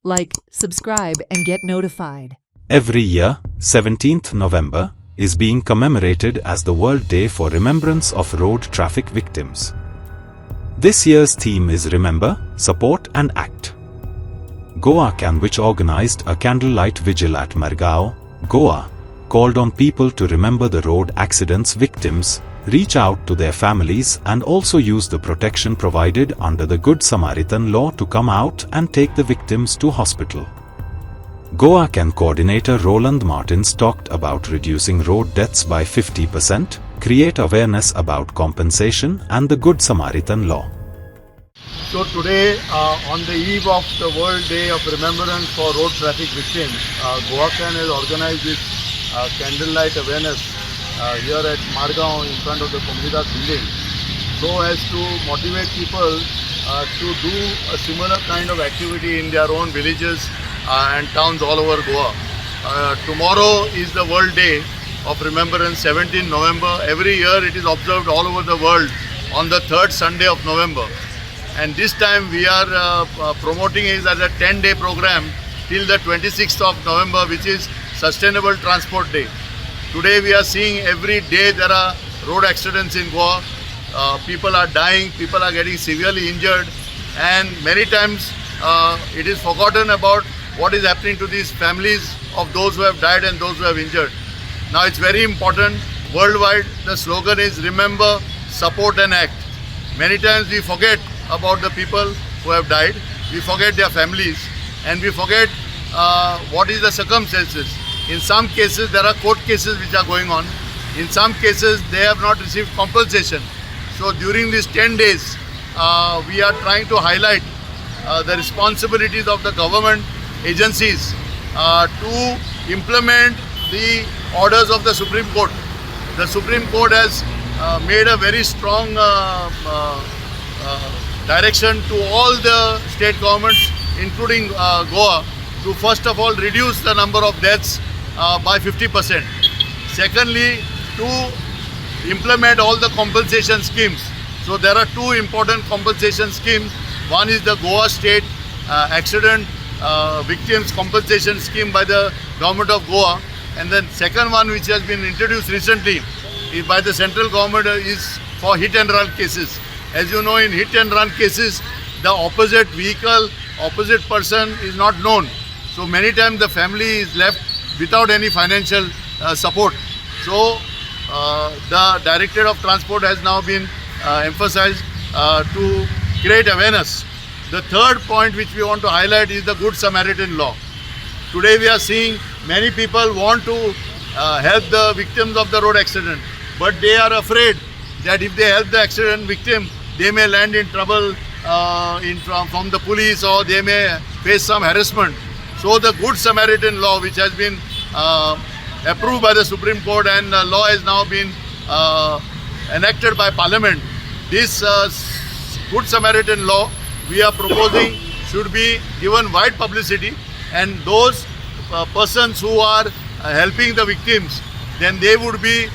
Like, subscribe, and get notified. Every year, 17th November, is being commemorated as the World Day for Remembrance of Road Traffic Victims. This year's theme is Remember, Support and Act. Goa Can, which organized a candlelight vigil at Margao, Goa, called on people to remember the road accidents victims, reach out to their families and also use the protection provided under the Good Samaritan law to come out and take the victims to hospital. Goa Can coordinator Roland Martins talked about reducing road deaths by 50%, create awareness about compensation and the Good Samaritan law. So today, on the eve of the World Day of Remembrance for Road Traffic Victims, Goa Can has organized this candlelight awareness here at Margao in front of the Komunidas building, so as to motivate people to do a similar kind of activity in their own villages and towns all over Goa. Tomorrow is the World Day of Remembrance, 17 November. Every year it is observed all over the world on the third Sunday of November. And this time we are promoting it as a 10-day program till the 26th of November, which is Sustainable Transport Day. Today we are seeing every day there are road accidents in Goa. People are dying, people are getting severely injured, and many times it is forgotten about what is happening to these families of those who have died and those who have injured. Now it's very important. Worldwide the slogan is Remember, Support and Act. Many times we forget about the people who have died, we forget their families, and we forget what is the circumstances. In some cases there are court cases which are going on. In some cases they have not received compensation. So during these 10 days we are trying to highlight the responsibilities of the government agencies to implement the orders of the Supreme Court. The Supreme Court has made a very strong direction to all the state governments, including Goa, to first of all reduce the number of deaths by 50%. Secondly, to implement all the compensation schemes. So there are two important compensation schemes. One is the Goa State Accident Victims Compensation Scheme by the Government of Goa, and then second one, which has been introduced recently by the central government, is for hit and run cases. As you know, in hit and run cases, the opposite vehicle, opposite person is not known. So many times the family is left without any financial support. So the Directorate of Transport has now been emphasized to create awareness. The third point which we want to highlight is the Good Samaritan law. Today we are seeing many people want to help the victims of the road accident, but they are afraid that if they help the accident victim, they may land in trouble from the police, or they may face some harassment. So the Good Samaritan law, which has been approved by the Supreme Court and the law has now been enacted by Parliament, this Good Samaritan law we are proposing should be given wide publicity, and those persons who are helping the victims, then they would be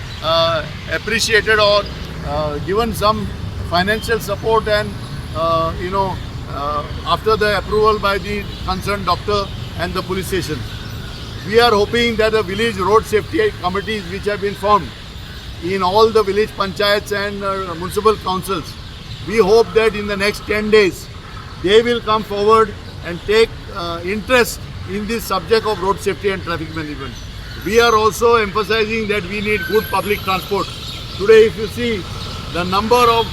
appreciated or given some financial support, and after the approval by the concerned doctor and the police station. We are hoping that the village road safety committees which have been formed in all the village panchayats and municipal councils, we hope that in the next 10 days they will come forward and take interest in this subject of road safety and traffic management. We are also emphasizing that we need good public transport. Today if you see the number of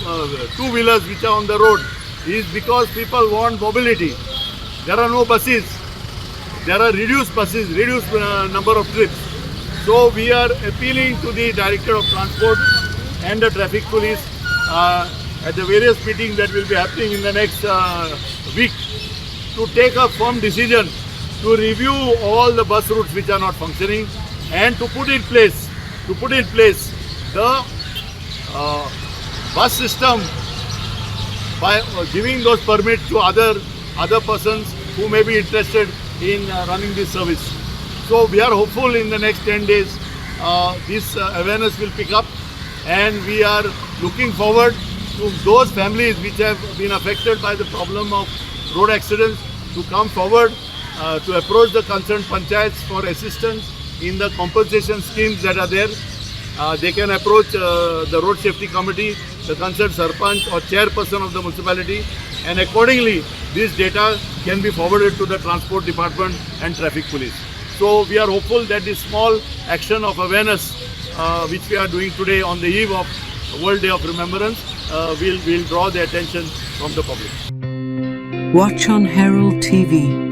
two-wheelers which are on the road is because people want mobility. There are no buses. There are reduced buses, reduced number of trips. So we are appealing to the Director of Transport and the Traffic Police at the various meetings that will be happening in the next week to take a firm decision to review all the bus routes which are not functioning, and to put in place the bus system by giving those permits to other persons who may be interested in running this service. So we are hopeful in the next 10 days this awareness will pick up, and we are looking forward to those families which have been affected by the problem of road accidents to come forward to approach the concerned panchayats for assistance in the compensation schemes that are there. They can approach the road safety committee, the concerned sarpanch or chairperson of the municipality, and accordingly this data can be forwarded to the transport department and traffic police. So we are hopeful that this small action of awareness which we are doing today on the eve of World Day of Remembrance will draw the attention from the public. Watch on Herald TV.